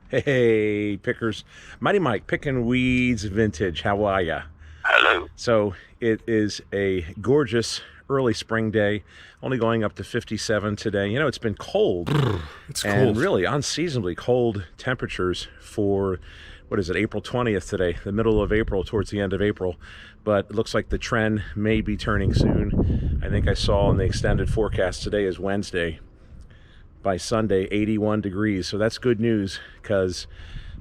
Hey, pickers. Mighty Mike, Pickin Weeds Vintage. How are ya? Hello. So it is a gorgeous early spring day, only going up to 57 today. You know, it's been cold. It's and cold. really unseasonably cold temperatures for, what is it, April 20th today, the middle of April, towards the end of April. But it looks like the trend may be turning soon. I think I saw in the extended forecast today is Wednesday. By Sunday, 81 degrees. So that's good news because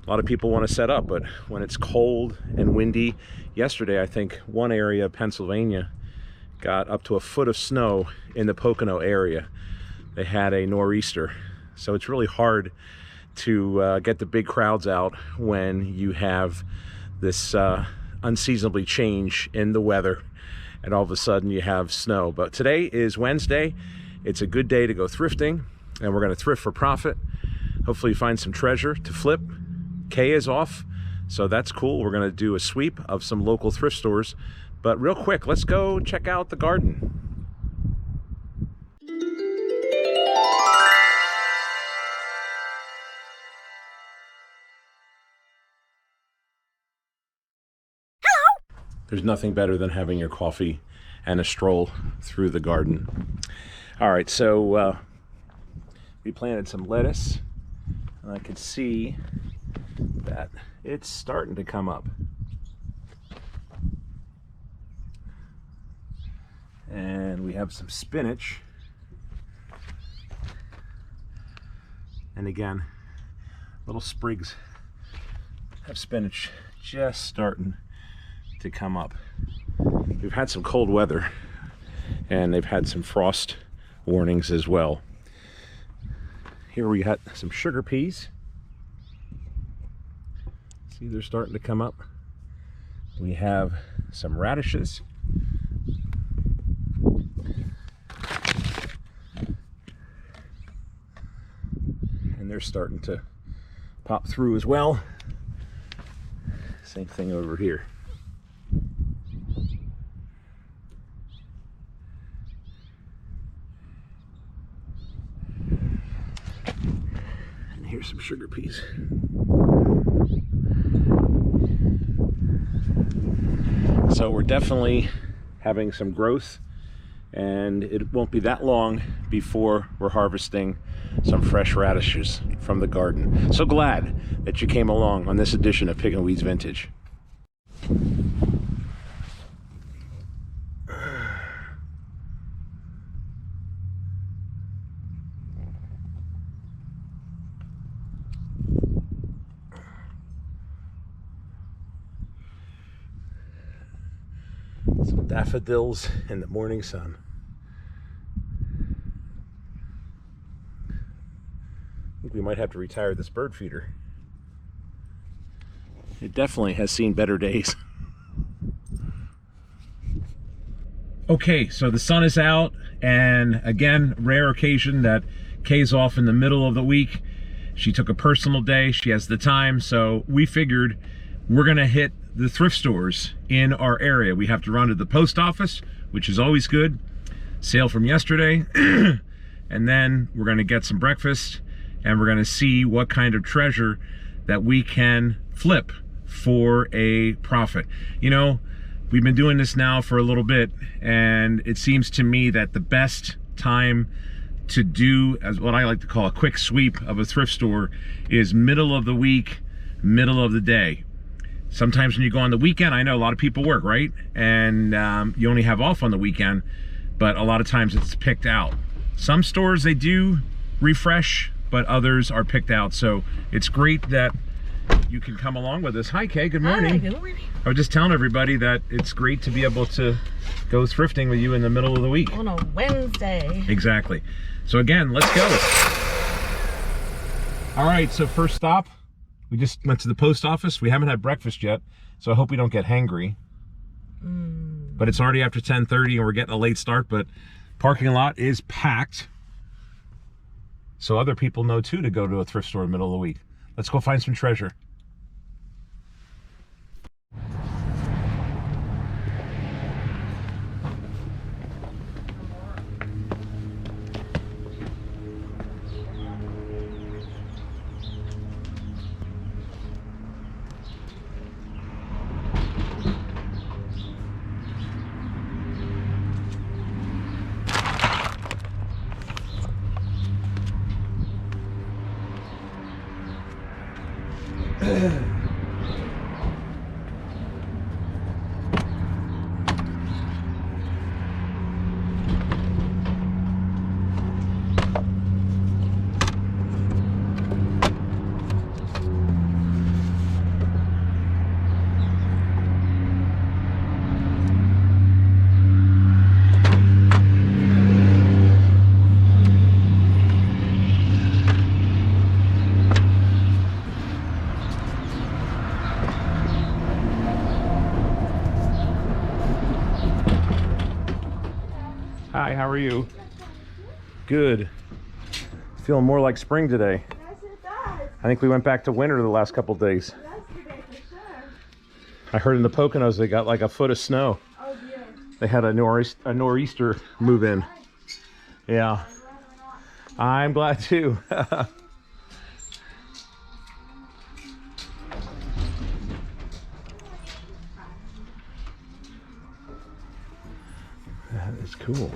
a lot of people want to set up, but when it's cold and windy, yesterday I think one area of Pennsylvania got up to a foot of snow in the Pocono area. They had a nor'easter. So it's really hard to get the big crowds out when you have this unseasonably change in the weather and all of a sudden you have snow. But today is Wednesday. It's a good day to go thrifting. And we're going to thrift for profit. Hopefully find some treasure to flip. K is off, so that's cool. We're going to do a sweep of some local thrift stores. But real quick, let's go check out the garden. There's nothing better than having your coffee and a stroll through the garden. All right, so we planted some lettuce, and I could see that it's starting to come up. And we have some spinach. And again, little sprigs of spinach just starting to come up. We've had some cold weather, and they've had some frost warnings as well. Here we got some sugar peas. See, they're starting to come up. We have some radishes. And they're starting to pop through as well. Same thing over here. Here's some sugar peas. So we're definitely having some growth, and it won't be that long before we're harvesting some fresh radishes from the garden. So glad that you came along on this edition of Pickin Weeds Vintage. Some daffodils in the morning sun. I think we might have to retire this bird feeder. It definitely has seen better days. Okay, so the sun is out, and again, rare occasion that Kay's off in the middle of the week. She took a personal day, she has the time, so we figured we're gonna hit the thrift stores in our area. We have to run to the post office, which is always good. Sale from yesterday. And then we're gonna get some breakfast, and we're gonna see what kind of treasure that we can flip for a profit. You know, we've been doing this now for a little bit, and it seems to me that the best time to do, as what I like to call a quick sweep of a thrift store, is middle of the week, middle of the day. Sometimes when you go on the weekend, I know a lot of people work, right? And you only have off on the weekend, but a lot of times it's picked out. Some stores, they do refresh, but others are picked out. So it's great that you can come along with us. Hi, Kay, good morning. Hi, good morning. I was just telling everybody that it's great to be able to go thrifting with you in the middle of the week. On a Wednesday. Exactly. So again, let's go. All right, so first stop. We just went to the post office. We haven't had breakfast yet, so I hope we don't get hangry. But it's already after 10:30 and we're getting a late start, but parking lot is packed. So other people know too to go to a thrift store in the middle of the week. Let's go find some treasure. Hi, how are you? Good. Feeling more like spring today. Yes, it does. I think we went back to winter the last couple days. Yesterday, for sure. I heard in the Poconos they got like a foot of snow. Oh, dear. They had a nor'easter move in. Yeah. I'm glad too. That is cool.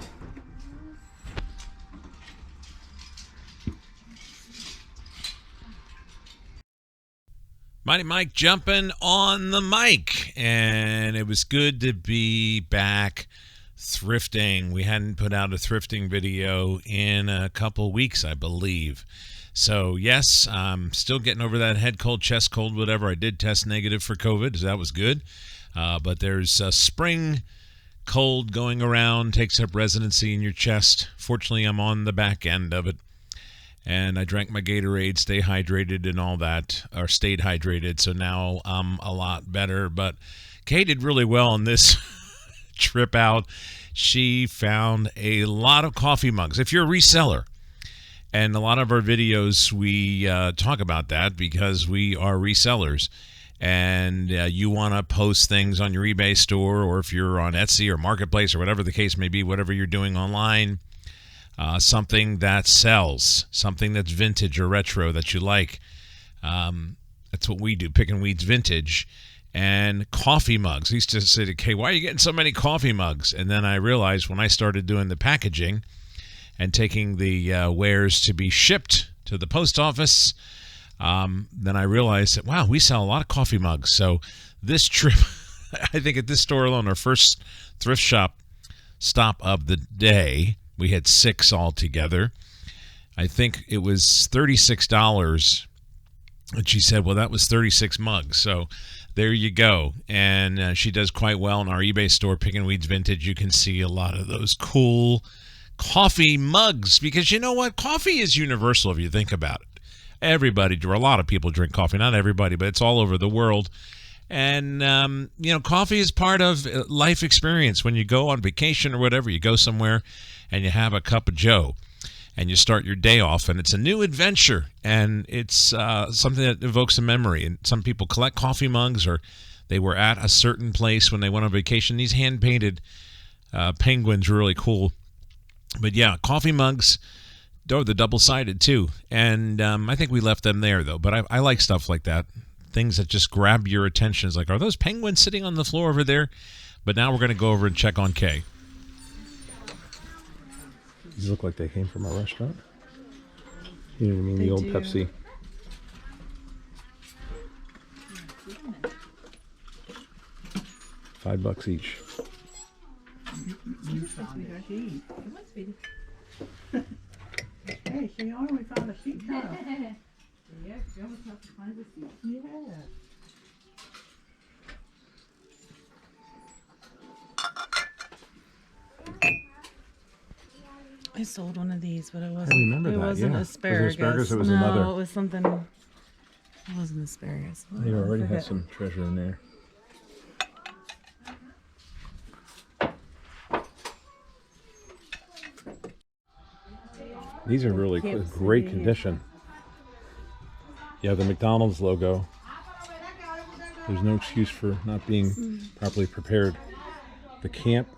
Mighty Mike jumping on the mic, and it was good to be back thrifting. We hadn't put out a thrifting video in a couple weeks, I believe. So yes, I'm still getting over that head cold, chest cold, whatever. I did test negative for COVID, so that was good. But there's a spring cold going around, takes up residency in your chest. Fortunately, I'm on the back end of it. And I drank my Gatorade, stay hydrated and all that, or stayed hydrated. So now I'm a lot better. But Kay did really well on this trip out. She found a lot of coffee mugs. If you're a reseller, and a lot of our videos, we talk about that because we are resellers. And you want to post things on your eBay store, or if you're on Etsy or Marketplace or whatever the case may be, whatever you're doing online, something that sells, something that's vintage or retro that you like. That's what we do, Pickin Weeds Vintage. And coffee mugs. I used to say to Kay, why are you getting so many coffee mugs? And then I realized when I started doing the packaging and taking the wares to be shipped to the post office, then I realized that, wow, we sell a lot of coffee mugs. So this trip, I think at this store alone, our first thrift shop stop of the day, we had 6 altogether. I think it was $36. And she said, well, that was 36 mugs. So there you go. And she does quite well in our eBay store, Pickin Weeds Vintage. You can see a lot of those cool coffee mugs because you know what? Coffee is universal if you think about it. Everybody, or a lot of people drink coffee. Not everybody, but it's all over the world. And, you know, coffee is part of life experience. When you go on vacation or whatever, you go somewhere and you have a cup of joe and you start your day off, and it's a new adventure, and it's something that evokes a memory. And some people collect coffee mugs, or they were at a certain place when they went on vacation. These hand-painted penguins are really cool. But yeah, coffee mugs, they're double-sided too. And I think we left them there, though. But I like stuff like that. Things that just grab your attention. It's like, are those penguins sitting on the floor over there? But now we're going to go over and check on Kay. These look like they came from a restaurant. You know what I mean? The old Pepsi. $5 each. Hey, she only found a sheet cup. Yeah, you almost have to find a seat. Yeah. I sold one of these, but it wasn't. I remember it that. wasn't Yeah. asparagus. Was it asparagus? It was no, another. it was something. It wasn't asparagus. They already have have some treasure in there. These are really great condition. Yeah, the McDonald's logo. There's no excuse for not being properly prepared. The Camp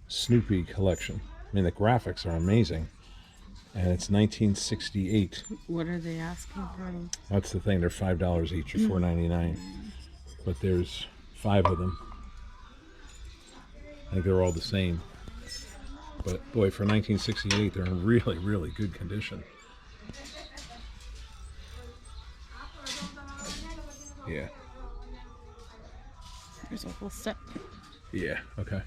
Snoopy collection. I mean, the graphics are amazing. And it's 1968. What are they asking for? That's the thing. They're $5 each, or $4.99. But there's 5 of them. I think they're all the same. But boy, for 1968, they're in really, really good condition. Yeah. There's a whole set. Yeah. Okay.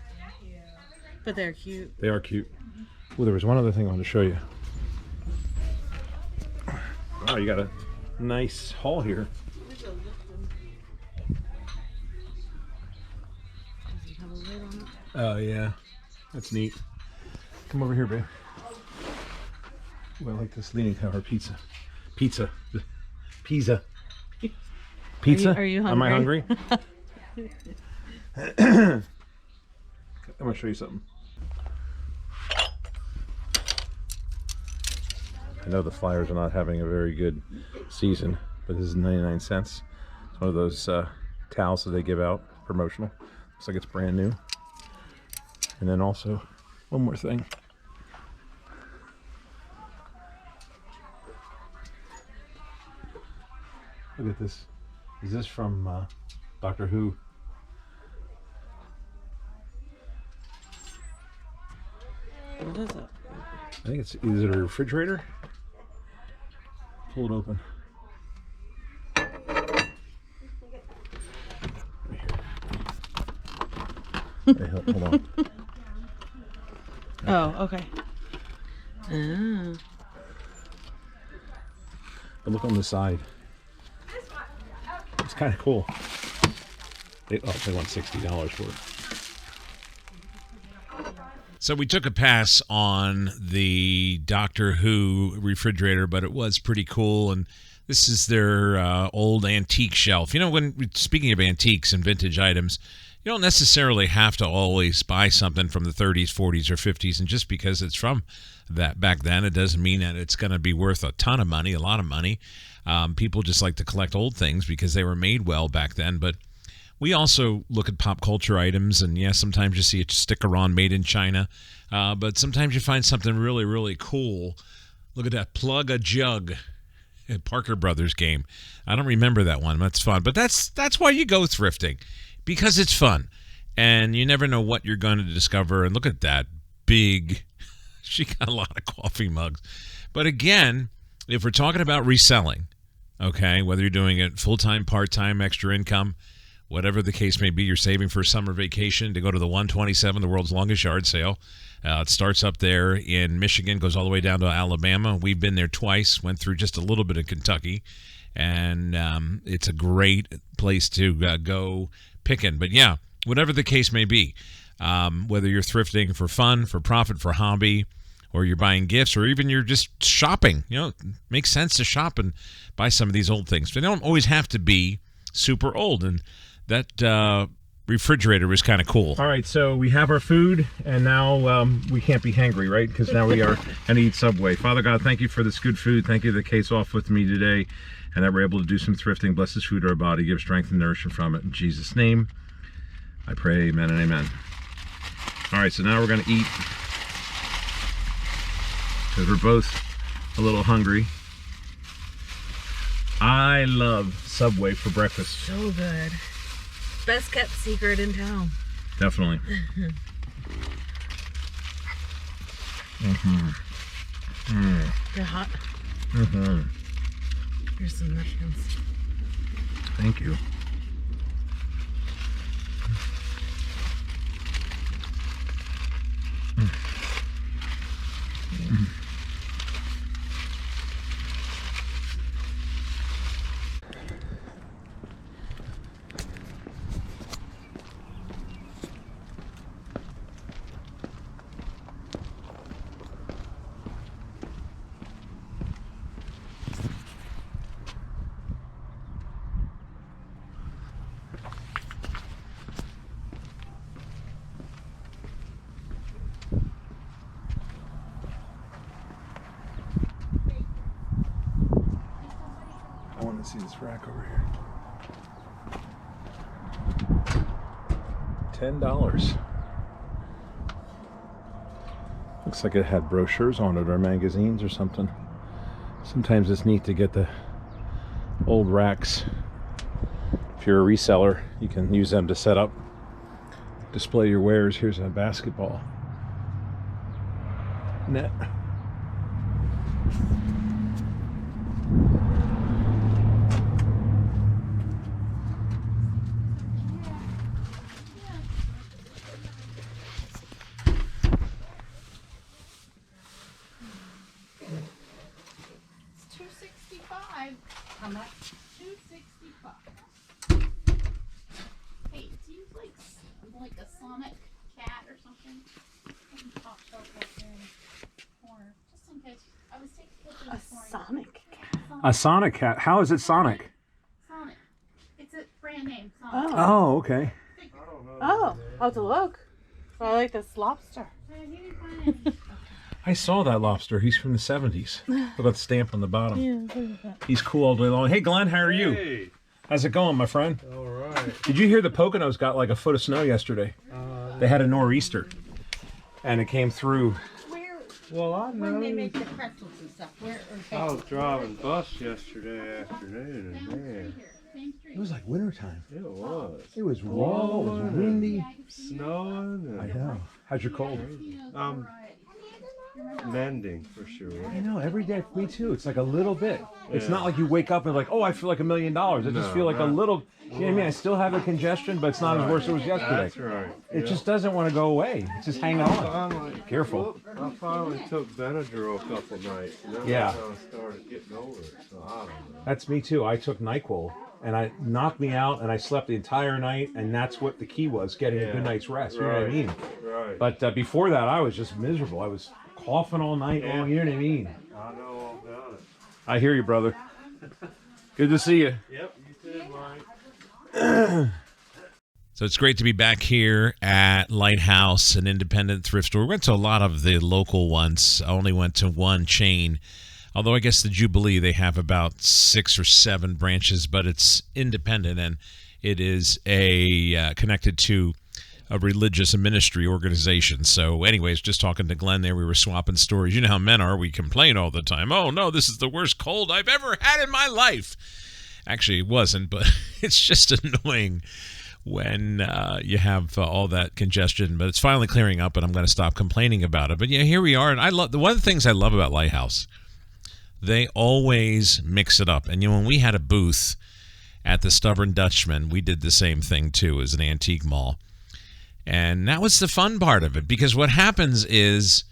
But they're cute. They are cute. Well, there was one other thing I wanted to show you. Wow, you got a nice haul here. Does it have a lid on it? Oh, yeah. That's neat. Come over here, babe. Ooh, I like this leaning tower pizza. Pizza. Pizza. Pizza? Are you Am I hungry? hungry? I'm going to show you something. I know the Flyers are not having a very good season, but this is 99 cents. It's one of those towels that they give out, promotional. Looks like it's brand new. And then also, one more thing. Look at this. Is this from Doctor Who? What is it? I think it's, is it a refrigerator? Pull it open. Hey, hold on. Oh, okay. Ah. But look on the side. It's kind of cool. They want $60 for it. So we took a pass on the Doctor Who refrigerator, but it was pretty cool. And this is their old antique shelf. You know, when speaking of antiques and vintage items, you don't necessarily have to always buy something from the 30s, 40s, or 50s. And just because it's from that back then, it doesn't mean that it's going to be worth a ton of money, a lot of money. People just like to collect old things because they were made well back then. But we also look at pop culture items, and yeah, sometimes you see a sticker-on made in China, but sometimes you find something really, really cool. Look at that Plug a Jug, a Parker Brothers game. I don't remember that one. That's fun, but that's why you go thrifting, because it's fun, and you never know what you're going to discover. And look at that big. She got a lot of coffee mugs, but again, if we're talking about reselling, okay, whether you're doing it full-time, part-time, extra income, whatever the case may be, you're saving for a summer vacation to go to the 127, the world's longest yard sale. It starts up there in Michigan, goes all the way down to Alabama. We've been there twice, went through just a little bit of Kentucky, and it's a great place to go picking. But yeah, whatever the case may be, whether you're thrifting for fun, for profit, for hobby, or you're buying gifts, or even you're just shopping, you know, it makes sense to shop and buy some of these old things. They don't always have to be super old, and that refrigerator was kind of cool. All right, so we have our food, and now we can't be hangry, right? Because now we are going to eat Subway. Father God, thank you for this good food. Thank you that Kate's off with me today, and that we're able to do some thrifting. Bless this food to our body. Give strength and nourishment from it. In Jesus' name, I pray, amen and amen. All right, so now we're going to eat, because we're both a little hungry. I love Subway for breakfast. So good. Best kept secret in town. Definitely. They're hot. Here's some napkins. Thank you. I want to see this rack over here. $10. Looks like it had brochures on it or magazines or something. Sometimes it's neat to get the old racks. If you're a reseller, you can use them to set up, display your wares. Here's a basketball net. seems like a Sonic cat or something. Top shelf right there in the corner, just in case. I was taking pictures this morning. Sonic cat. A Sonic cat. How is it Sonic? Sonic. It's a brand name. Sonic. Oh, okay. Oh, I'll have to look. I like this lobster. I saw that lobster. He's from the 70s. Look at the stamp on the bottom. He's cool all day long. Hey, Glenn, how are you? Hey. How's it going, my friend? All right. Did you hear the Poconos got like a foot of snow yesterday? They had a nor'easter, and it came through. Well, I know. When they make the pretzels and stuff, I was driving bus yesterday afternoon, and man, It was like wintertime. it was It was raw, it was windy. snowing. I And know. How's your cold? mending for sure. I know, every day, me too. It's like a little bit. It's Yeah. not like you wake up and like, oh, I feel like $1 million. I just No, feel like a not- little, you know what I mean? I still have the congestion, but it's not as worse as it was yesterday. That's right. It Yeah. just doesn't want to go away. It's just hanging on. Finally, Careful. I finally took Benadryl a couple nights, and then Yeah. I kind of started getting over it. So I don't know. That's me too. I took NyQuil and I knocked me out and I slept the entire night, and that's what the key was, getting a good night's rest. You know what I Right. mean? Right. But before that, I was just miserable. I was coughing all night long. You know what I mean? I know all about it. I hear you, brother. Good to see you. Yep, you did, Mike. So it's great to be back here at Lighthouse, an independent thrift store. We went to a lot of the local ones. I only went to one chain. Although I guess the Jubilee, they have about 6 or 7 branches, but it's independent, and it is connected to a religious ministry organization. So anyways, just talking to Glenn there, we were swapping stories. You know how men are. We complain all the time. Oh, no, this is the worst cold I've ever had in my life. Actually, it wasn't, but it's just annoying when you have all that congestion. But it's finally clearing up, and I'm going to stop complaining about it. But yeah, here we are. And I love one of the things I love about Lighthouse. They always mix it up. And when we had a booth at the Stubborn Dutchman, we did the same thing too, as an antique mall. And that was the fun part of it, because what happens is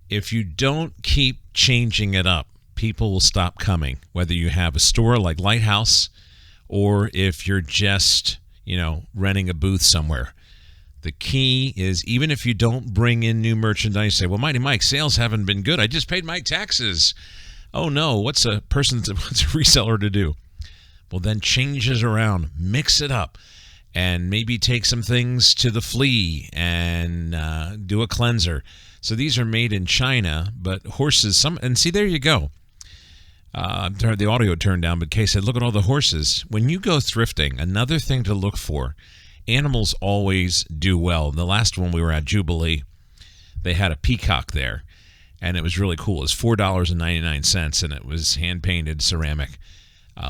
if you don't keep changing it up, people will stop coming, whether you have a store like Lighthouse or if you're just, renting a booth somewhere. The key is, even if you don't bring in new merchandise, say, well, Mighty Mike, sales haven't been good. I just paid my taxes. Oh, no, what's a reseller to do? Well, then changes around, mix it up. And maybe take some things to the flea and do a cleanser. So these are made in China, but horses, and see, there you go. The audio turned down, but Kay said, look at all the horses. When you go thrifting, another thing to look for, animals always do well. The last one we were at, Jubilee, they had a peacock there, and it was really cool. It was $4.99, and it was hand-painted ceramic.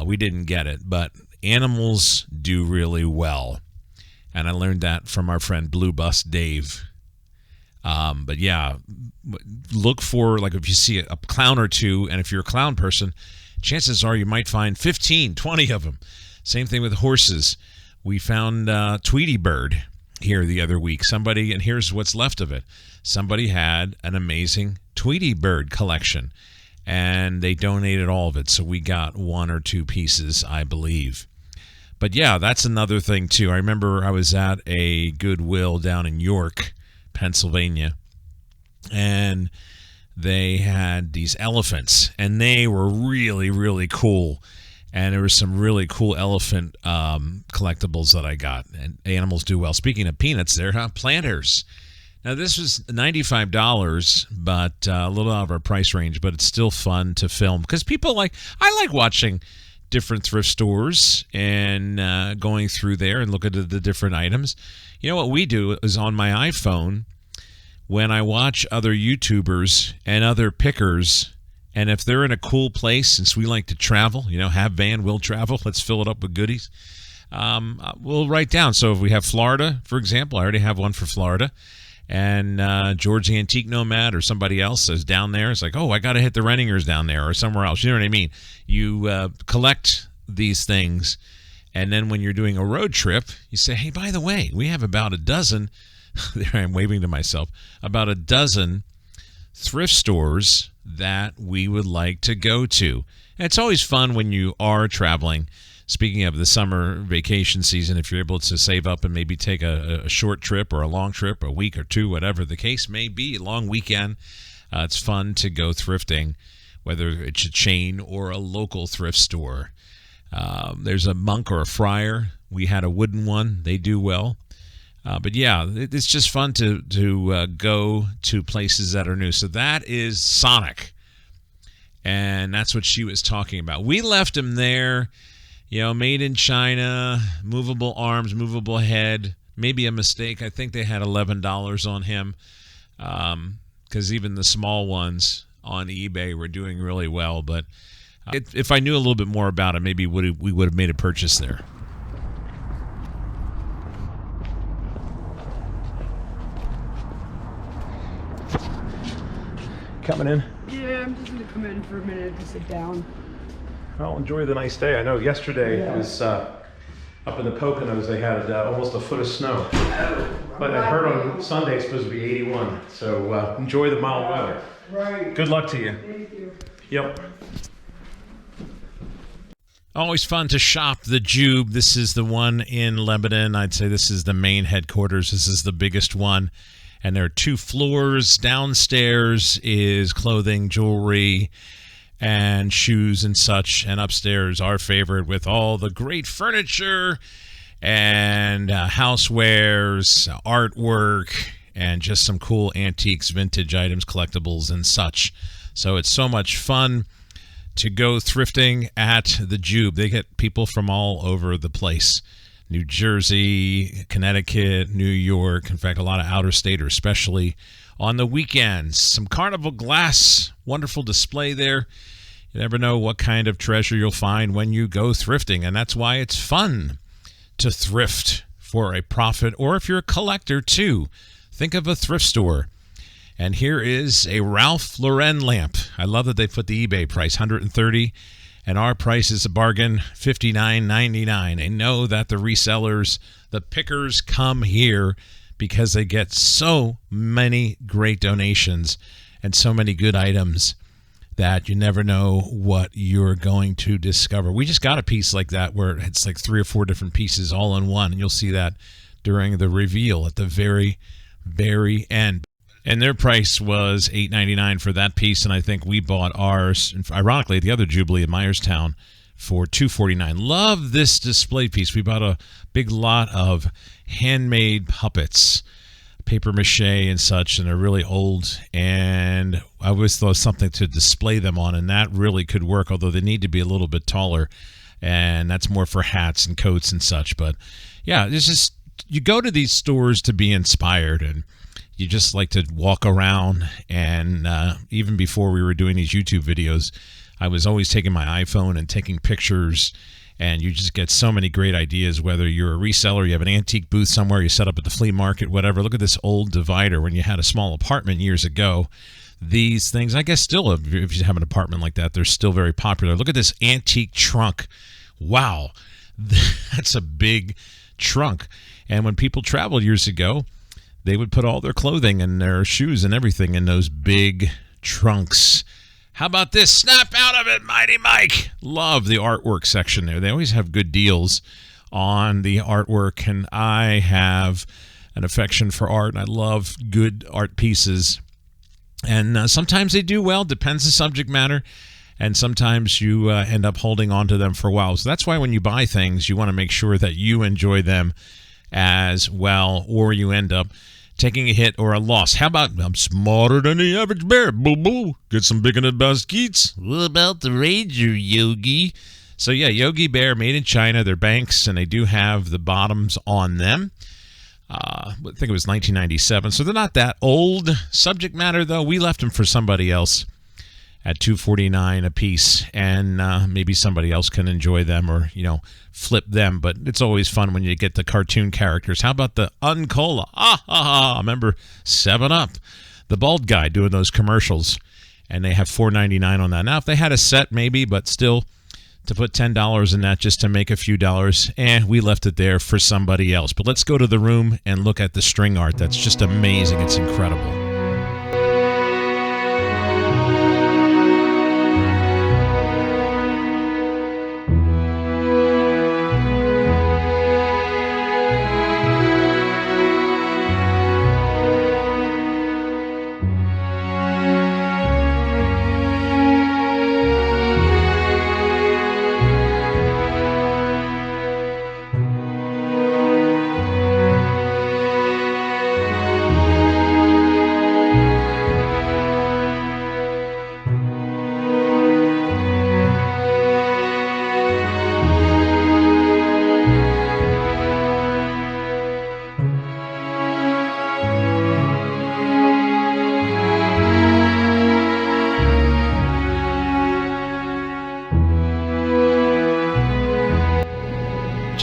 We didn't get it, but animals do really well, and I learned that from our friend Blue Bus Dave. But yeah, look for, like, if you see a clown or two, and if you're a clown person, chances are you might find 15, 20 of them. Same thing with horses. We found Tweety Bird here the other week. Somebody, and here's what's left of it. Somebody had an amazing Tweety Bird collection, and they donated all of it, so we got 1 or 2 pieces, I believe. But yeah, that's another thing too. I remember I was at a Goodwill down in York, Pennsylvania, and they had these elephants, and they were really, really cool. And there were some really cool elephant collectibles that I got, and animals do well. Speaking of peanuts there, planters. Now, this was $95, but a little out of our price range, but it's still fun to film because I like watching different thrift stores and going through there and look at the different items. You know what we do is on my iPhone, when I watch other YouTubers and other pickers, and if they're in a cool place, since we like to travel, have van, we'll travel, let's fill it up with goodies, we'll write down. So if we have Florida, for example, I already have one for Florida, and George the Antique Nomad or somebody else is down there. It's like, oh, I got to hit the Rentingers down there or somewhere else. You know what I mean? You collect these things, and then when you're doing a road trip, you say, hey, by the way, we have about a dozen, there I am waving to myself, about a dozen thrift stores that we would like to go to. And it's always fun when you are traveling speaking of the summer vacation season, if you're able to save up and maybe take a short trip or a long trip, a week or two, whatever the case may be, a long weekend, it's fun to go thrifting, whether it's a chain or a local thrift store. There's a monk or a friar. We had a wooden one. They do well. But yeah, it's just fun to go to places that are new. So that is Sonic. And that's what she was talking about. We left him there, made in China, movable arms, movable head. Maybe a mistake. I think they had $11 on him, because even the small ones on eBay were doing really well. But if I knew a little bit more about it, maybe we would have made a purchase there. Coming in. Yeah, I'm just gonna come in for a minute to sit down. Well, enjoy the nice day. I know yesterday it was up in the Poconos, they had almost a foot of snow. But I heard on Sunday it's supposed to be 81. So enjoy the mild weather. Right. Good luck to you. Thank you. Yep. Always fun to shop the Jube. This is the one in Lebanon. I'd say this is the main headquarters. This is the biggest one. And there are 2 floors. Downstairs is clothing, jewelry, and shoes and such. And upstairs, our favorite, with all the great furniture and housewares, artwork, and just some cool antiques, vintage items, collectibles, and such. So it's so much fun to go thrifting at the Jube. They get people from all over the place. New Jersey, Connecticut, New York, in fact, a lot of out-of-staters, especially on the weekends. Some Carnival glass, wonderful display there. You never know what kind of treasure you'll find when you go thrifting, and that's why it's fun to thrift for a profit, or if you're a collector, too. Think of a thrift store. And here is a Ralph Lauren lamp. I love that they put the eBay price, $130, and our price is a bargain, $59.99. I know that the resellers, the pickers, come here because they get so many great donations and so many good items that you never know what you're going to discover. We just got a piece like that where it's like 3 or 4 different pieces all in one, and you'll see that during the reveal at the very, very end. And their price was $8.99 for that piece, and I think we bought ours, ironically, at the other Jubilee in Myerstown, for $2.49. Love this display piece. We bought a big lot of handmade puppets, paper mache and such, and they're really old, and I always thought something to display them on, and that really could work, although they need to be a little bit taller, and that's more for hats and coats and such. But yeah, it's just, you go to these stores to be inspired, and you just like to walk around. And even before we were doing these YouTube videos, I was always taking my iPhone and taking pictures, and you just get so many great ideas, whether you're a reseller, you have an antique booth somewhere, you set up at the flea market, whatever. Look at this old divider. When you had a small apartment years ago, these things, I guess still, if you have an apartment like that, they're still very popular. Look at this antique trunk. Wow, that's a big trunk. And when people traveled years ago, they would put all their clothing and their shoes and everything in those big trunks. How about this? Snap out of it, Mighty Mike. Love the artwork section there. They always have good deals on the artwork, and I have an affection for art, and I love good art pieces. And sometimes they do well, depends the subject matter, and sometimes you end up holding on to them for a while. So that's why when you buy things, you want to make sure that you enjoy them as well, or you end up taking a hit or a loss. How about, I'm smarter than the average bear, boo-boo. Get some big in the baskets. What about the Ranger, Yogi? So yeah, Yogi Bear, made in China. They're banks, and they do have the bottoms on them. I think it was 1997, so they're not that old. Subject matter, though, we left them for somebody else at $2.49 a piece, and maybe somebody else can enjoy them, or flip them. But it's always fun when you get the cartoon characters. How about the Uncola? I remember 7-Up, the bald guy doing those commercials, and they have $4.99 on that. Now, if they had a set, maybe, but still, to put $10 in that just to make a few dollars, we left it there for somebody else. But let's go to the room and look at the string art. That's just amazing. It's incredible.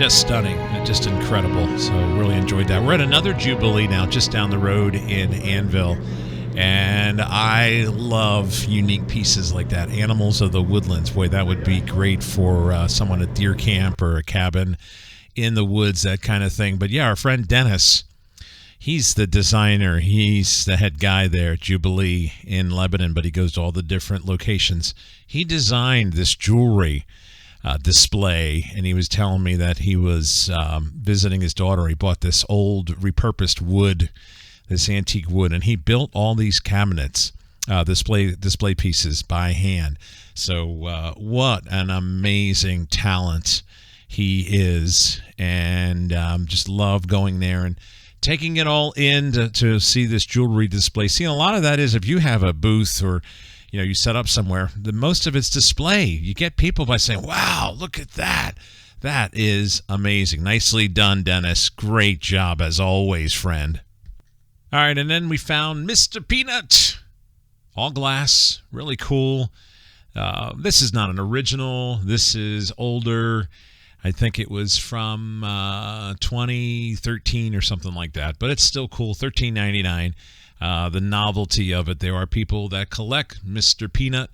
just stunning, just incredible. So really enjoyed that. We're at another Jubilee now, just down the road in Annville. And I love unique pieces like that. Animals of the Woodlands. Boy, that would be great for someone at deer camp or a cabin in the woods, that kind of thing. But yeah, our friend Dennis, he's the designer. He's the head guy there at Jubilee in Lebanon, but he goes to all the different locations. He designed this jewelry display, and he was telling me that he was visiting his daughter. He bought this old repurposed wood, this antique wood, and he built all these cabinets, display pieces by hand. So what an amazing talent he is, and just love going there and taking it all in to see this jewelry display. See, a lot of that is if you have a booth or you set up somewhere, the most of it's display. You get people by saying, wow, look at that. That is amazing. Nicely done, Dennis. Great job as always, friend. All right, and then we found Mr. Peanut. All glass, really cool. This is not an original. This is older. I think it was from 2013 or something like that, but it's still cool. $13.99. The novelty of it. There are people that collect Mr. Peanut,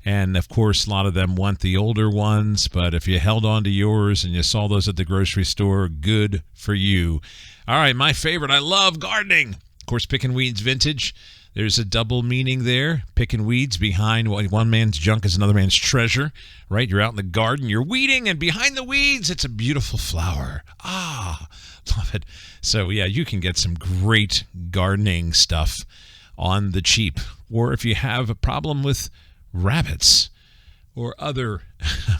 and of course, a lot of them want the older ones, but if you held on to yours and you saw those at the grocery store, good for you. All right, my favorite. I love gardening. Of course, Pickin Weeds Vintage. There's a double meaning there. Picking weeds behind one man's junk is another man's treasure, right? You're out in the garden, you're weeding, and behind the weeds, it's a beautiful flower. Ah, love it. So, yeah, you can get some great gardening stuff on the cheap. Or if you have a problem with rabbits or other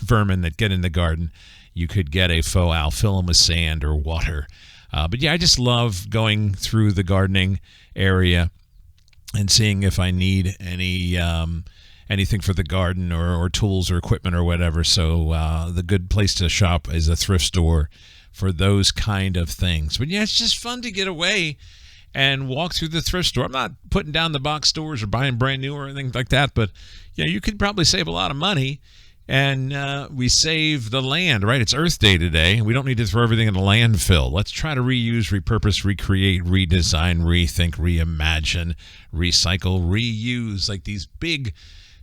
vermin that get in the garden, you could get a faux owl, fill them with sand or water. But yeah, I just love going through the gardening area and seeing if I need anything for the garden or tools or equipment or whatever. So the good place to shop is a thrift store for those kind of things. But yeah, it's just fun to get away and walk through the thrift store. I'm not putting down the box stores or buying brand new or anything like that, but yeah, you could probably save a lot of money. And we save the land, right? It's Earth Day today. We don't need to throw everything in the landfill. Let's try to reuse, repurpose, recreate, redesign, rethink, reimagine, recycle, reuse, like these big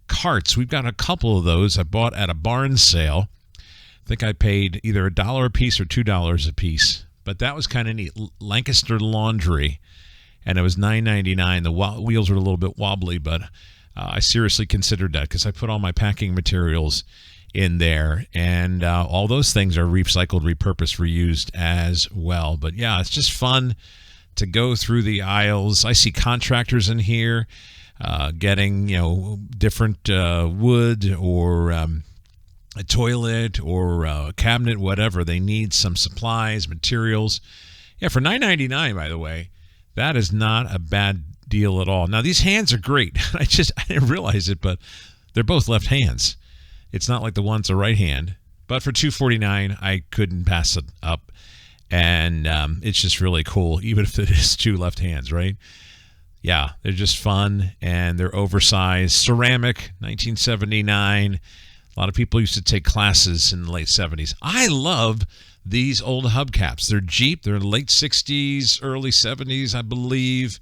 carts. We've got a couple of those I bought at a barn sale. I think I paid either $1 a piece or $2 a piece, but that was kind of neat. Lancaster Laundry, and it was $9.99. The wheels were a little bit wobbly, but I seriously considered that because I put all my packing materials in there, and all those things are recycled, repurposed, reused as well. But yeah, it's just fun to go through the aisles. I see contractors in here getting different wood or a toilet or a cabinet, whatever. They need some supplies, materials. Yeah, for $9.99, by the way, that is not a bad deal at all. Now, these hands are great. I didn't realize it, but they're both left hands. It's not like the one's a right hand. But for $2.49, I couldn't pass it up. And it's just really cool, even if it is two left hands, right? Yeah, they're just fun, and they're oversized. Ceramic, 1979. A lot of people used to take classes in the late 70s. I love these old hubcaps. They're Jeep. They're late 60s, early 70s, I believe.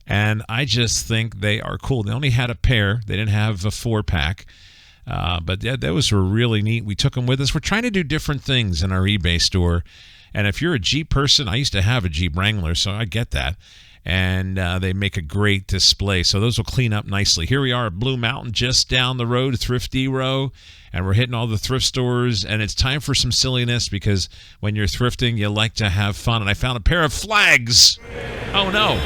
And I just think they are cool. They only had a pair. They didn't have a 4-pack. But yeah, those were really neat. We took them with us. We're trying to do different things in our eBay store. And if you're a Jeep person, I used to have a Jeep Wrangler, so I get that. And they make a great display. So those will clean up nicely. Here we are at Blue Mountain, just down the road, Thrifty Row. And we're hitting all the thrift stores. And it's time for some silliness because when you're thrifting, you like to have fun. And I found a pair of flags. Oh, no.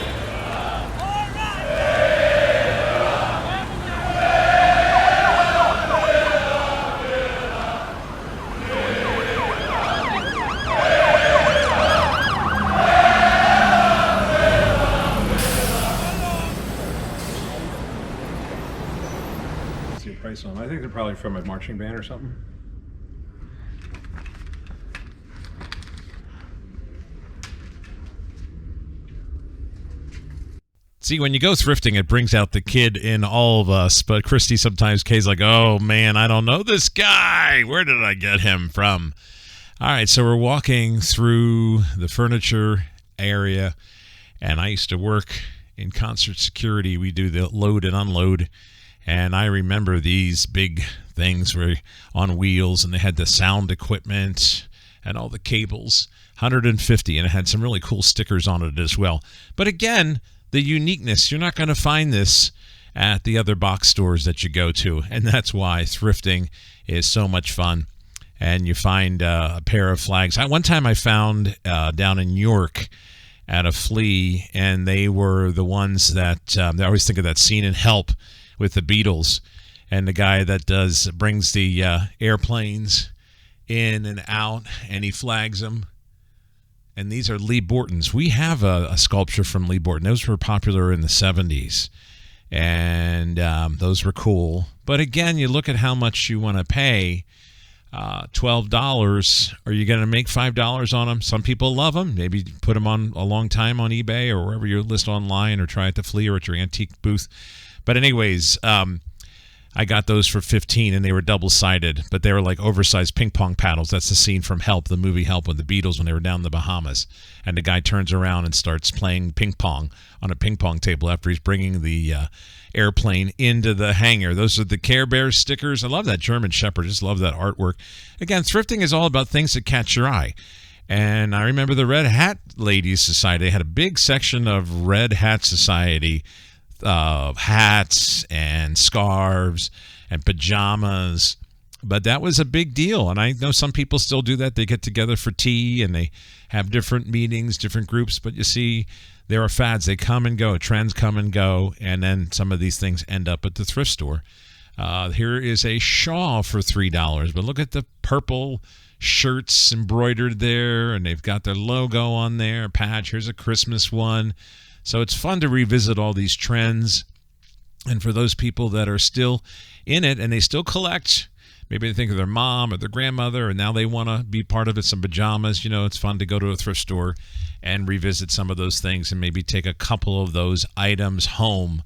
Price on them. I think they're probably from a marching band or something. See, when you go thrifting, it brings out the kid in all of us. But Christy, sometimes Kay's like, oh man, I don't know this guy. Where did I get him from? All right, so we're walking through the furniture area, and I used to work in concert security. We do the load and unload, and I remember these big things were on wheels, and they had the sound equipment and all the cables. 150, and it had some really cool stickers on it as well. But again, the uniqueness, you're not going to find this at the other box stores that you go to, and that's why thrifting is so much fun. And you find a pair of flags. One time I found down in York at a flea, and they were the ones that I always think of that scene in Help with the Beatles, and the guy that brings the airplanes in and out, and he flags them. And these are Lee Borton's. We have a sculpture from Lee Borton. Those were popular in the 70s, and those were cool. But again, you look at how much you want to pay. $12. Are you going to make $5 on them? Some people love them. Maybe put them on a long time on eBay or wherever you list online, or try at the flea or at your antique booth. But anyways, I got those for $15, and they were double-sided, but they were like oversized ping pong paddles. That's the scene from Help, the movie Help, with the Beatles when they were down in the Bahamas, and the guy turns around and starts playing ping pong on a ping pong table after he's bringing the airplane into the hangar. Those are the Care Bears stickers. I love that German Shepherd. Just love that artwork. Again, thrifting is all about things that catch your eye. And I remember the Red Hat Ladies Society. They had a big section of Red Hat Society hats and scarves and pajamas, but that was a big deal. And I know some people still do that. They get together for tea and they have different meetings, different groups, but you see there are fads. They come and go, trends come and go, and then some of these things end up at the thrift store. Here is a shawl for $3, but look at the purple shirts embroidered there, and they've got their logo on there, patch. Here's a Christmas one. So it's fun to revisit all these trends. And for those people that are still in it and they still collect, maybe they think of their mom or their grandmother, and now they want to be part of it, some pajamas. You know, it's fun to go to a thrift store and revisit some of those things and maybe take a couple of those items home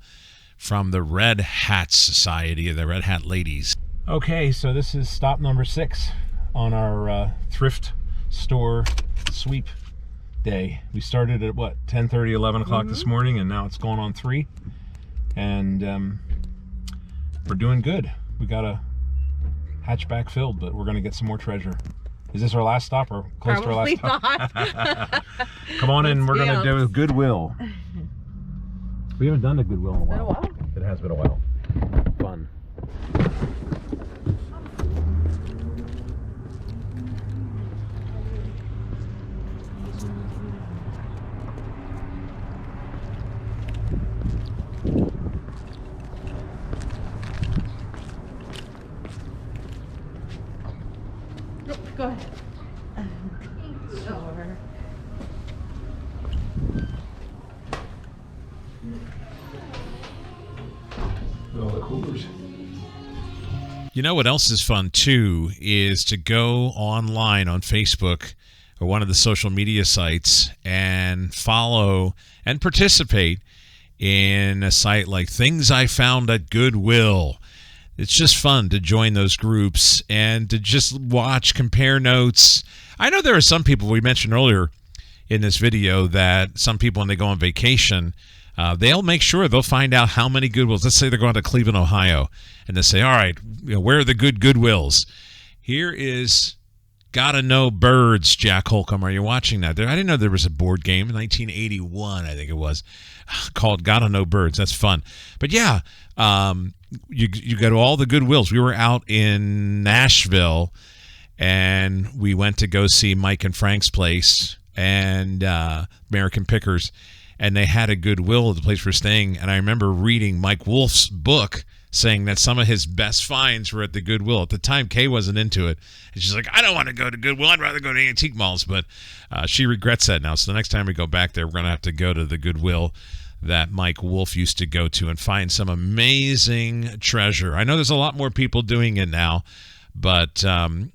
from the Red Hat Society, or the Red Hat Ladies. Okay, so this is stop number 6 on our thrift store sweep day. We started at what, 10:30, 11 o'clock this morning, and now it's going on 3, and we're doing good. We got a hatchback filled, but we're going to get some more treasure. Is this our last stop, or close to our last stop? Not. Come on in. We're going to do Goodwill. We haven't done the Goodwill in a while. It has been a while. Fun. Go ahead. Sure. All the coolers. You know what else is fun too is to go online on Facebook or one of the social media sites and follow and participate in a site like Things I Found at Goodwill. It's just fun to join those groups and to just watch, compare notes. I know there are some people, we mentioned earlier in this video, that some people when they go on vacation, they'll make sure they'll find out how many Goodwills. Let's say they're going to Cleveland, Ohio, and they say, all right, where are the good Goodwills? Here is Gotta Know Birds, Jack Holcomb. Are you watching that? I didn't know there was a board game in 1981, I think it was, called Gotta Know Birds. That's fun. But yeah, you go to all the Goodwills. We were out in Nashville, and we went to go see Mike and Frank's place and American Pickers, and they had a Goodwill at the place we're staying. And I remember reading Mike Wolf's book saying that some of his best finds were at the Goodwill. At the time, Kay wasn't into it. And she's like, I don't want to go to Goodwill. I'd rather go to antique malls. But she regrets that now. So the next time we go back there, we're going to have to go to the Goodwill that Mike Wolf used to go to and find some amazing treasure. I know there's a lot more people doing it now, but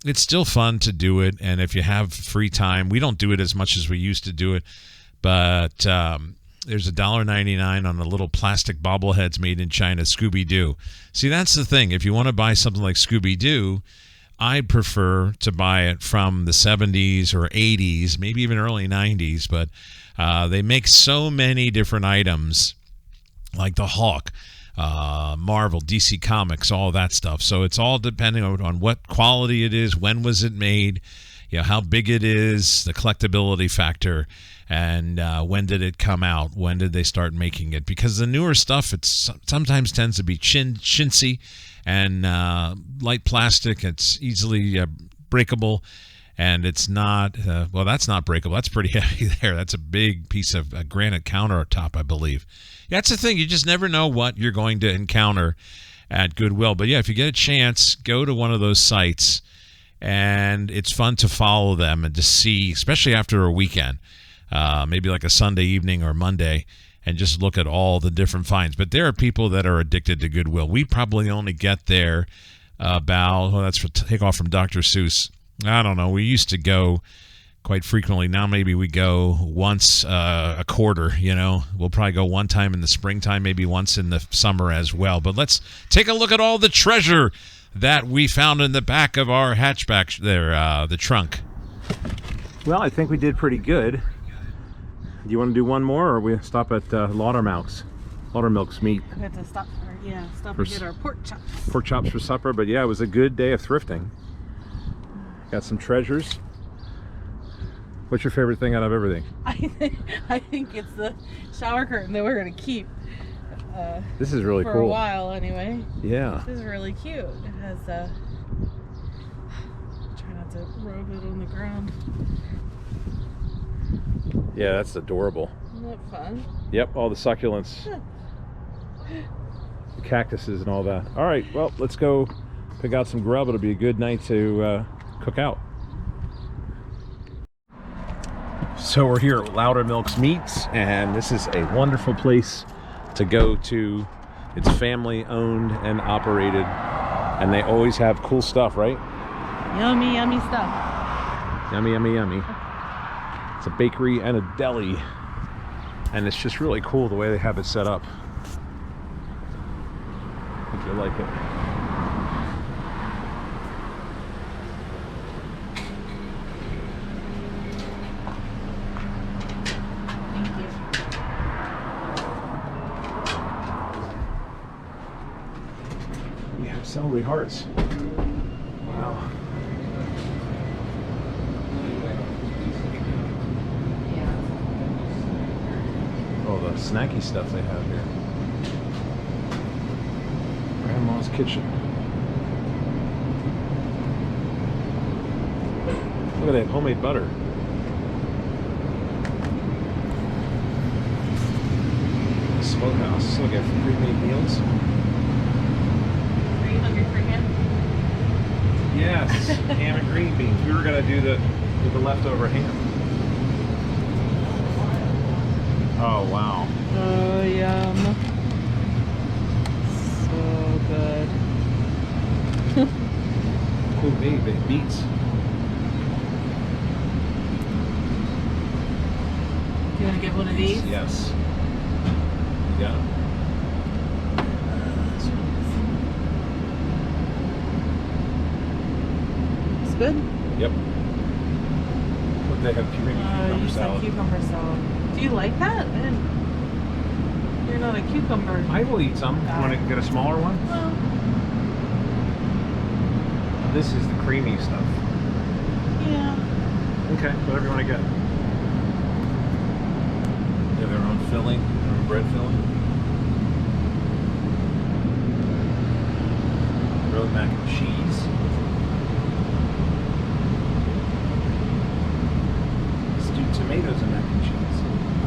it's still fun to do it. And if you have free time, we don't do it as much as we used to do it, but there's $1.99 on the little plastic bobbleheads made in China, Scooby-Doo. See, that's the thing. If you want to buy something like Scooby-Doo, I prefer to buy it from the 70s or 80s, maybe even early 90s, but they make so many different items like the Hawk, Marvel, DC Comics, all that stuff. So it's all depending on what quality it is, when was it made, how big it is, the collectability factor, and when did it come out, when did they start making it. Because the newer stuff, it sometimes tends to be chintzy and light plastic. It's easily breakable, and it's not, well, that's not breakable. That's pretty heavy there. That's a big piece of granite countertop, I believe. That's the thing. You just never know what you're going to encounter at Goodwill. But, yeah, if you get a chance, go to one of those sites, and it's fun to follow them and to see, especially after a weekend, maybe like a Sunday evening or Monday, and just look at all the different finds. But there are people that are addicted to Goodwill. We probably only get there about, that's for takeoff from Dr. Seuss. I don't know. We used to go quite frequently. Now maybe we go once a quarter, We'll probably go one time in the springtime, maybe once in the summer as well. But let's take a look at all the treasure that we found in the back of our hatchback there, the trunk. Well, I think we did pretty good. Do you want to do one more, or we stop at Laudermilch Meat? We have to stop and get our pork chops. Pork chops for supper, but yeah, it was a good day of thrifting. Got some treasures. What's your favorite thing out of everything? I think it's the shower curtain that we're going to keep. This is really for cool. For a while, anyway. Yeah. This is really cute. It has try not to rub it on the ground. Yeah, that's adorable. Isn't that fun? Yep, all the succulents. The cactuses and all that. All right, well, let's go pick out some grub. It'll be a good night to cook out. So we're here at Laudermilch Meats, and this is a wonderful place to go to. It's family owned and operated, and they always have cool stuff, right? Yummy, yummy stuff. Yummy, yummy, yummy. It's a bakery and a deli, and it's just really cool the way they have it set up. I think you'll like it. We have celery hearts. Wow. Oh, the snacky stuff they have here. Grandma's kitchen. Look at that homemade butter. Smokehouse. Look at pre-made meals. Are you hungry for him? Yes, ham and green beans. We were gonna do the leftover ham. Oh wow. Oh, yum. So good. Cool big beets. You want to get one of these? Yes. You got 'em? It's good? Yep. Look, they have cucumber You said salad. cucumber salad. Do you like that? You're not a cucumber. I will eat some. You want to get a smaller one? Well, This is the creamy stuff. yeah. Okay, whatever you want to get. They have their own filling, their own bread filling. Grilled mac and cheese. Stewed tomatoes and mac and cheese.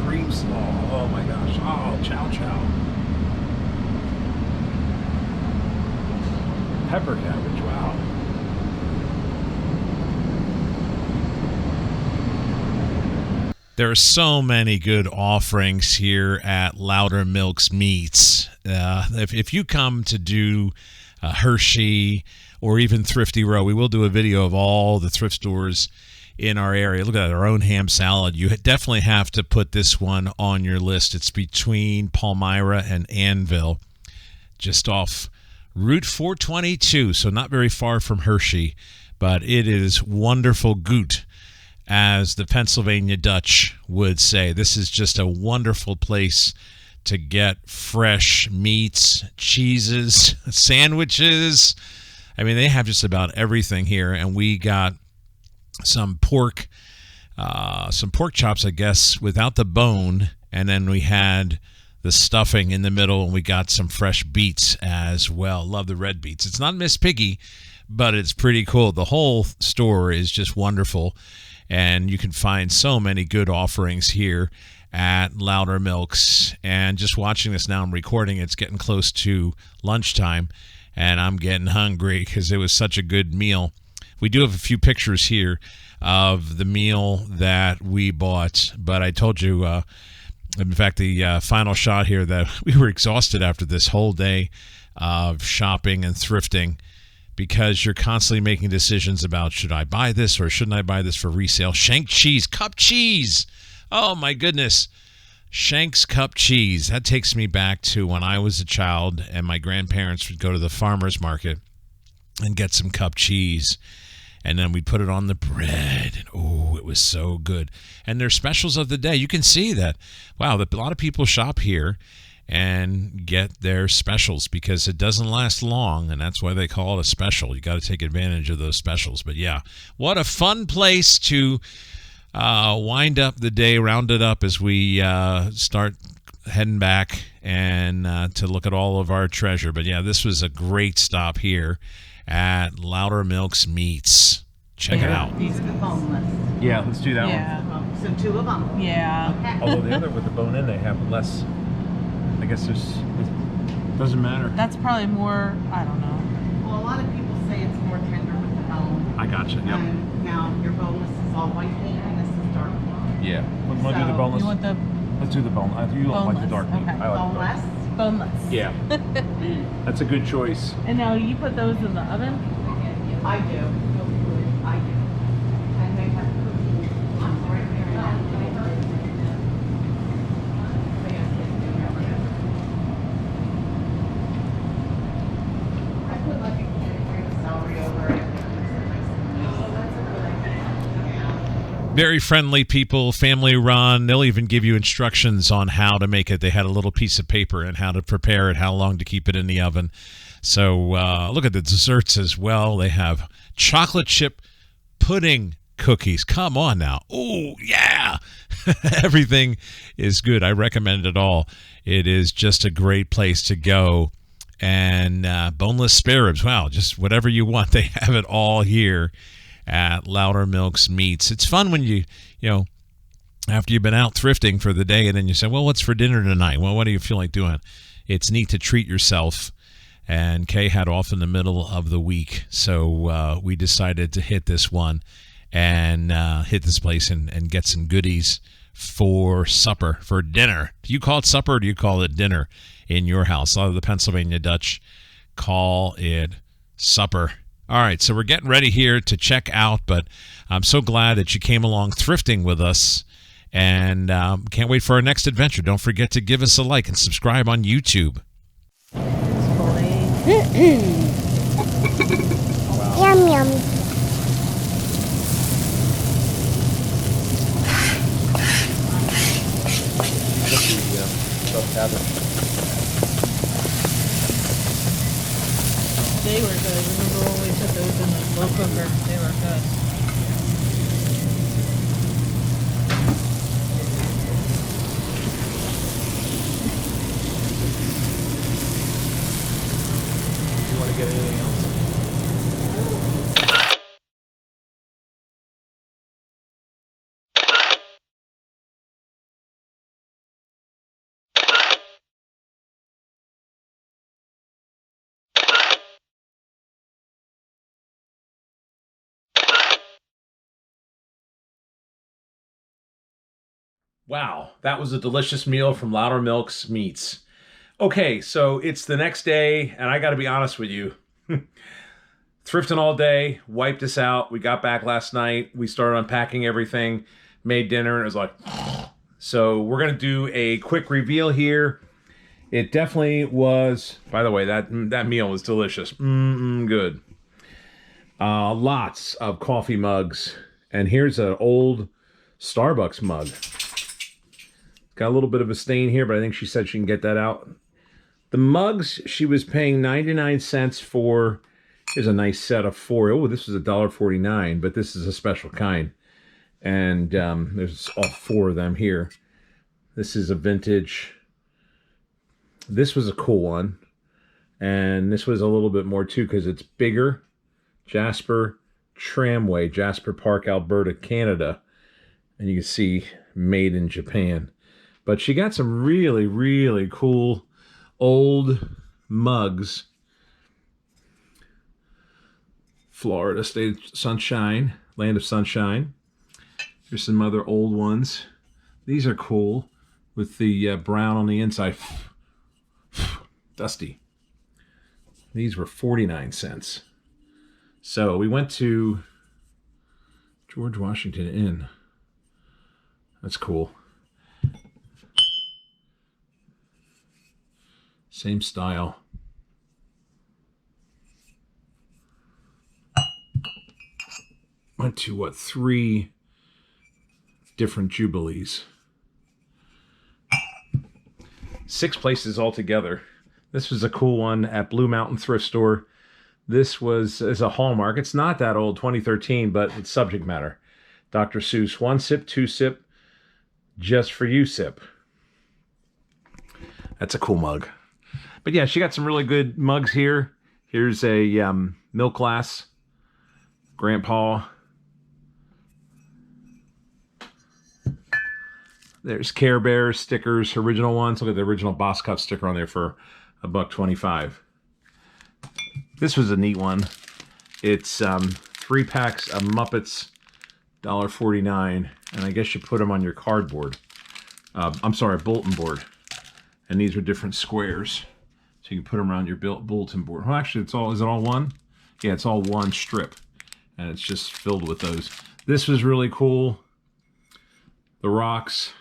Cream slaw. Oh my gosh. Oh, chow chow. Pepper cabbage. Wow. There are so many good offerings here at Laudermilch Meats. If you come to do Hershey or even Thrifty Row, we will do a video of all the thrift stores in our area. Look at our own ham salad. You definitely have to put this one on your list. It's between Palmyra and Annville, just off Route 422, so not very far from Hershey. but it is wonderful goot, as the Pennsylvania Dutch would say. This is just a wonderful place to get fresh meats, cheeses, sandwiches. I mean, they have just about everything here, and we got some pork chops, I guess, without the bone, and then we had the stuffing in the middle, and we got some fresh beets as well. Love the red beets. It's not Miss Piggy, but it's pretty cool. The whole store is just wonderful, and you can find so many good offerings here at Loudermilk's. And just watching this now, I'm recording, it's getting close to lunchtime, and I'm getting hungry because it was such a good meal. We do have a few pictures here of the meal that we bought, but I told you, in fact, the final shot here, that we were exhausted after this whole day of shopping and thrifting, because you're constantly making decisions about, should I buy this or shouldn't I buy this for resale? Shank cheese, cup cheese. Oh, my goodness. Shank's cup cheese. That takes me back to when I was a child and my grandparents would go to the farmer's market and get some cup cheese. And then we'd put it on the bread. And, oh, it was so good. And they're specials of the day. You can see that, wow, a lot of people shop here and get their specials because it doesn't last long, and that's why they call it a special. You got to take advantage of those specials. But, yeah, what a fun place to wind up the day, round it up as we start heading back and to look at all of our treasure. But, yeah, this was a great stop here at Laudermilch Meats. Check it out. These are the boneless. Yeah, let's do that Yeah. So 2 of them. Yeah. Okay. one. Although the other with the bone in, they have less. I guess it doesn't matter. That's probably more, I don't know. Well, a lot of people say it's more tender with the bone. I gotcha. Yep. And now your boneless is all white meat and this is dark meat. Yeah. Want to do the So, boneless? You want the Let's do the bone. You don't like the Boneless, dark meat. okay. I like the Boneless? boneless? Yeah. That's a good choice. And now you put those in the oven? I do. I do. And they have cookies. I'm right I put like a can of celery over it. Oh, that's a good idea. Yeah. Very friendly people, family run. They'll even give you instructions on how to make it. They had a little piece of paper and how to prepare it, how long to keep it in the oven. So look at the desserts as well. They have chocolate chip pudding cookies. Come on now. Oh, yeah. Everything is good. I recommend it all. It is just a great place to go. And boneless spare ribs. Wow, just whatever you want. They have it all here at Laudermilch Meats. It's fun when you know, after you've been out thrifting for the day and then you say, well, what's for dinner tonight? Well, what do you feel like doing? It's neat to treat yourself. And Kay had off in the middle of the week, so we decided to hit this one and hit this place and get some goodies for supper, for dinner. Do you call it supper or do you call it dinner in your house? A lot of the Pennsylvania Dutch call it supper. All right, so we're getting ready here to check out, but I'm so glad that you came along thrifting with us, and can't wait for our next adventure. Don't forget to give us a like and subscribe on YouTube. Yum yum. They were good. Remember when we put those in the slow cooker? They were good. You want to get anything else? Wow, that was a delicious meal from Laudermilch Meats. Okay, so it's the next day, and I got to be honest with you. Thrifting all day, wiped us out. We got back last night. We started unpacking everything, made dinner, and it was like... So we're going to do a quick reveal here. It definitely was... By the way, that meal was delicious. Good. Lots of coffee mugs. And here's an old Starbucks mug. Got a little bit of a stain here, but I think she said she can get that out. The mugs, she was paying 99 cents for. Here's a nice set of 4. Oh, this is $1.49, but this is a special kind. And there's all 4 of them here. This is a vintage. This was a cool one. And this was a little bit more too, because it's bigger. Jasper Tramway, Jasper Park, Alberta, Canada. And you can see made in Japan. But she got some really, really cool old mugs. Florida State Sunshine, Land of Sunshine. Here's some other old ones. These are cool with the brown on the inside. Dusty. These were 49 cents. So we went to George Washington Inn. That's cool. Same style. Went to, what, 3 different Jubilees. 6 places altogether. This was a cool one at Blue Mountain Thrift Store. This is a Hallmark. It's not that old, 2013, but it's subject matter. Dr. Seuss, 1 sip, 2 sip, just for you sip. That's a cool mug. But yeah, she got some really good mugs here. Here's a milk glass. Grandpa. There's Care Bears stickers, original ones. Look at the original Boss Cuff sticker on there for $1.25. This was a neat one. It's 3 packs of Muppets, $1.49, and I guess you put them on your cardboard. I'm sorry, bulletin board. And these are different squares, so you can put them around your bulletin board. Well, actually, is it all one? Yeah, it's all one strip, and it's just filled with those. This was really cool. The rocks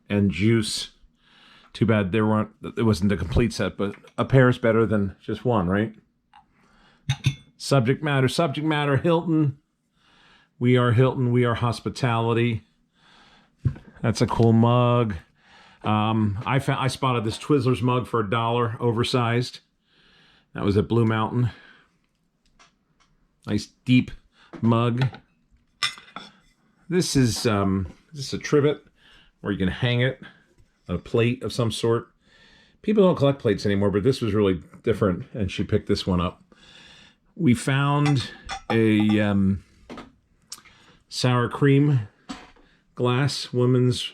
and juice. Too bad it wasn't the complete set, but a pair is better than just one, right? Subject matter, Hilton. We are Hilton, we are hospitality. That's a cool mug. I spotted this Twizzlers mug for $1, oversized. That was at Blue Mountain. Nice deep mug. This is a trivet where you can hang it on a plate of some sort. People don't collect plates anymore, but this was really different, and she picked this one up. We found a sour cream glass. Women's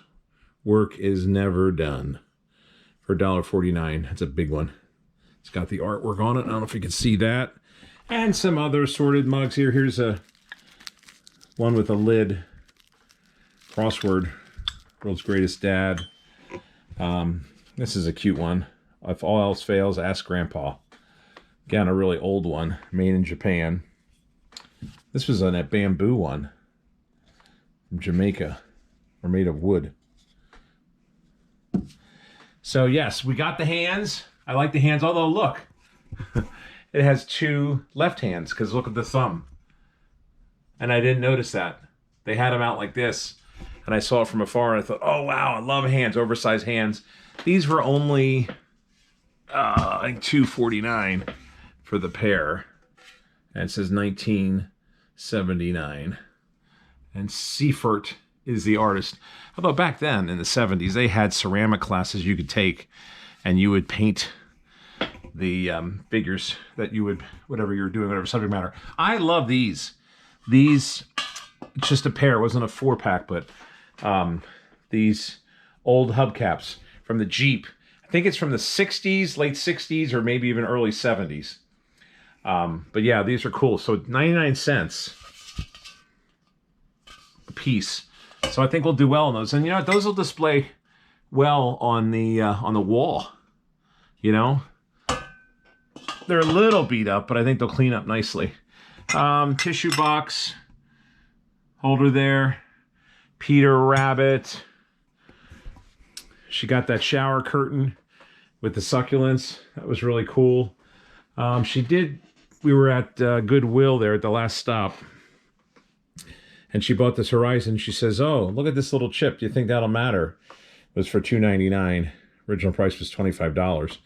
work is never done for $1.49. That's a big one. It's got the artwork on it. I don't know if you can see that. And some other assorted mugs here. Here's a one with a lid. Crossword. World's Greatest Dad. This is a cute one. If all else fails, ask Grandpa. Again, a really old one. Made in Japan. This was a bamboo one. From Jamaica. Or made of wood. So yes, we got the hands. I like the hands, although look. It has 2 left hands, because look at the thumb. And I didn't notice that. They had them out like this. And I saw it from afar, and I thought, oh, wow, I love hands, oversized hands. These were only, I think, $2.49 for the pair. And it says 1979. And Seifert is the artist. Although back then, in the 70s, they had ceramic classes you could take, and you would paint the figures that you would, whatever you were doing, whatever subject matter. I love these. These, it's just a pair. It wasn't a 4-pack, but these old hubcaps from the Jeep. I think it's from the 60s, late 60s, or maybe even early 70s. But yeah, these are cool. So 99 cents a piece. So I think we'll do well on those. And you know what? Those will display well on the wall. You know? They're a little beat up, but I think they'll clean up nicely. Tissue box holder there. Peter Rabbit. She got that shower curtain with the succulents. That was really cool. She did we were at Goodwill there at the last stop. And she bought this Horizon. She says, oh, look at this little chip. Do you think that'll matter? It was for $2.99. Original price was $25.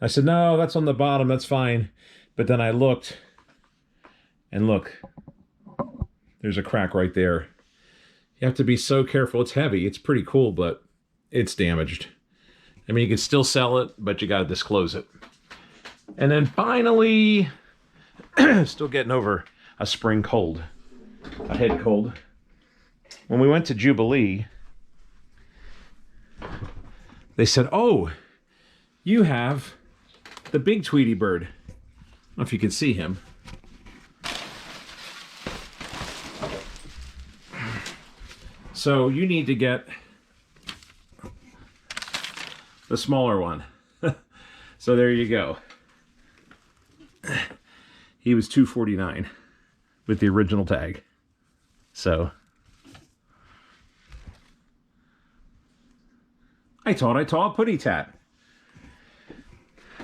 I said, no, that's on the bottom. That's fine. But then I looked, and look, there's a crack right there. You have to be so careful. It's heavy. It's pretty cool, but it's damaged. I mean, you can still sell it, but you got to disclose it. And then finally, still getting over a spring cold, a head cold. When we went to Jubilee, they said, oh, you have the big Tweety bird. I don't know if you can see him. So you need to get the smaller one. So there you go. He was $2.49 with the original tag. So I thought I saw a putty tat.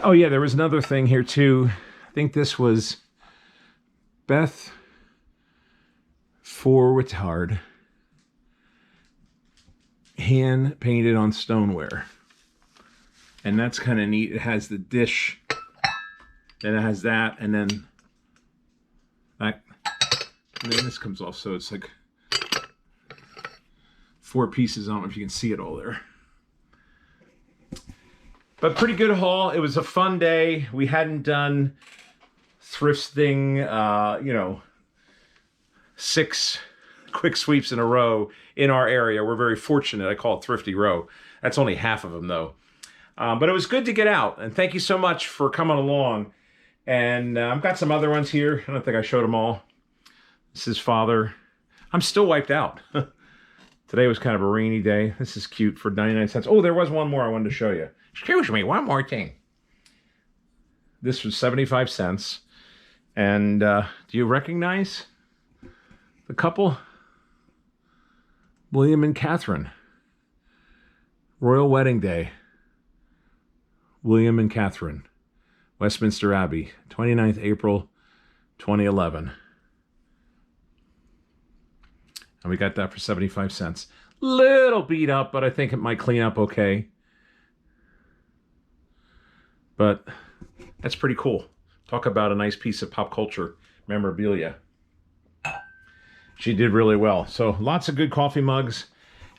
Oh yeah, there was another thing here too. I think this was Beth Forwitard, hand painted on stoneware. And that's kind of neat. It has the dish, then it has that, and then that, and then this comes off. So it's like 4 pieces. I don't know if you can see it all there. But pretty good haul. It was a fun day. We hadn't done thrifting, you know, 6 quick sweeps in a row in our area. We're very fortunate. I call it Thrifty Row. That's only half of them, though. But it was good to get out. And thank you so much for coming along. And I've got some other ones here. I don't think I showed them all. This is Father. I'm still wiped out. Today was kind of a rainy day. This is cute for 99 cents. Oh, there was one more I wanted to show you. Excuse me, one more thing. This was 75 cents. And do you recognize the couple? William and Catherine. Royal Wedding Day. William and Catherine. Westminster Abbey. 29th April 2011. And we got that for 75 cents. Little beat up, but I think it might clean up okay. But that's pretty cool. Talk about a nice piece of pop culture memorabilia. She did really well. So lots of good coffee mugs,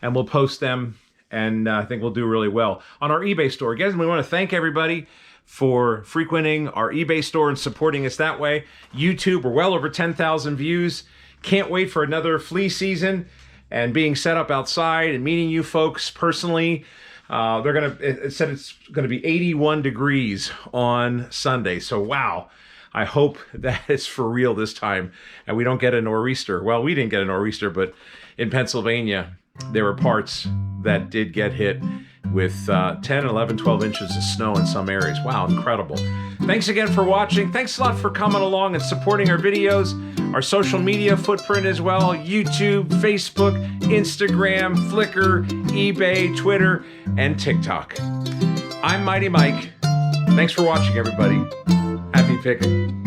and we'll post them, and I think we'll do really well on our eBay store. Again, we want to thank everybody for frequenting our eBay store and supporting us that way. YouTube, we're well over 10,000 views. Can't wait for another flea season and being set up outside and meeting you folks personally. It said it's gonna be 81 degrees on Sunday. So wow, I hope that it's for real this time and we don't get a nor'easter. Well, we didn't get a nor'easter, but in Pennsylvania, there were parts that did get hit with 10, 11, 12 inches of snow in some areas. Wow, incredible. Thanks again for watching. Thanks a lot for coming along and supporting our videos, our social media footprint as well, YouTube, Facebook, Instagram, Flickr, eBay, Twitter, and TikTok. I'm Mighty Mike. Thanks for watching, everybody. Happy picking.